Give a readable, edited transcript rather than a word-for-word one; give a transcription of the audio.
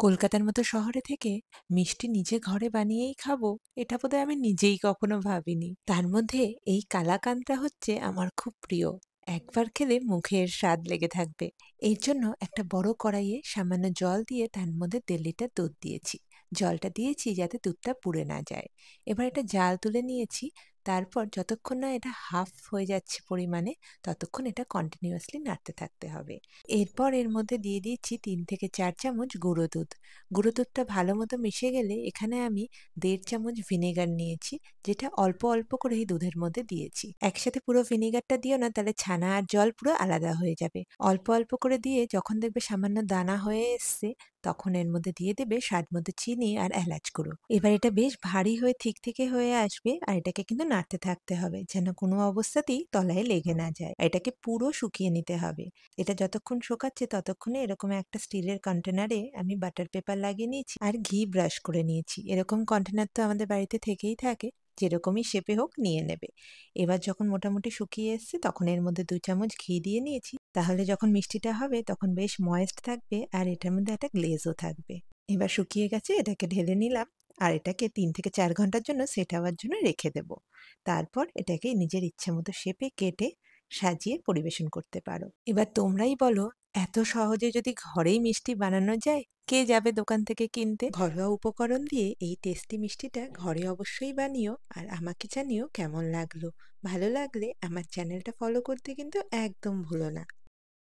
কলকাতার মতো শহরে থেকে মিষ্টি নিজে ঘরে বানিয়েই খাবো, এটা বোধহয় আমি নিজেই কখনো ভাবিনি। তার মধ্যে এই কালাকাঁদটা হচ্ছে আমার খুব প্রিয়। একবার খেলে মুখে এর স্বাদ লেগে থাকবে। এর জন্য একটা বড় কড়াইয়ে সামান্য জল দিয়ে তার মধ্যে 1.5 লিটার দুধ দিয়েছি। জলটা দিয়েছি যাতে দুধটা পুড়ে না যায়। এবার এটা জাল তুলে নিয়েছি। তারপর যতক্ষণ না এটা হাফ হয়ে যাচ্ছে পরিমাণে, ততক্ষণ এটা কন্টিনিউয়াসলি নাড়তে থাকতে হবে। এরপর এর মধ্যে দিয়ে দিচ্ছি ৩ থেকে ৪ চামচ গুঁড়ো দুধ। গুঁড়ো দুধটা ভালো মতো মিশে গেলে এখানে আমি ১.৫ চামচ ভিনেগার নিয়েছি, যেটা অল্প অল্প করে এই দুধের মধ্যে দিয়েছি। একসাথে পুরো ভিনেগারটা দিও না, তাহলে ছানা আর জল পুরো আলাদা হয়ে যাবে। অল্প অল্প করে দিয়ে যখন দেখবে সামান্য দানা হয়ে এসছে, তখন এর মধ্যে দিয়ে দেবে স্বাদ মতো চিনি আর এলাচ গুঁড়ো। এবার এটা বেশ ভারী হয়ে থিকথিকে হয়ে আসবে, আর এটাকে কিন্তু নাড়তে থাকতে হবে যেন কোনো অবস্থাতেই তলায় লেগে না যায়। এটাকে পুরো শুকিয়ে নিতে হবে। এটা যতক্ষণ শোকাচ্ছে ততক্ষণে এরকম একটা স্টিলের কন্টেনারে আমি বাটার পেপার লাগিয়ে নিয়েছি আর ঘি ব্রাশ করে নিয়েছি। এরকম কন্টেনার তো আমাদের বাড়িতে থেকেই থাকে, যেরকমই শেপে হোক নিয়ে নেবে। এবার যখন মোটামুটি শুকিয়ে এসছে তখন এর মধ্যে ২ চামচ ঘি দিয়ে নিয়েছি। তাহলে যখন মিষ্টিটা হবে তখন বেশ ময়েস্ট থাকবে আর এটার মধ্যে একটা গ্লেজও থাকবে। এবার শুকিয়ে গেছে, এটাকে ঢেলে নিলাম আর এটাকে ৩ থেকে ৪ ঘন্টার জন্য সেট হওয়ার জন্য রেখে দেব। তারপর এটাকে নিজের ইচ্ছে মতো শেপে কেটে সাজিয়ে পরিবেশন করতে পারো। এবার তোমরাই বলো, এত সহজে যদি ঘরেই মিষ্টি বানানো যায়, কে যাবে দোকান থেকে কিনতে? ঘরোয়া উপকরণ দিয়ে এই টেস্টি মিষ্টিটা ঘরে অবশ্যই বানিও আর আমাকে জানিও কেমন লাগলো। ভালো লাগলে আমার চ্যানেলটা ফলো করতে কিন্তু একদম ভুলো না।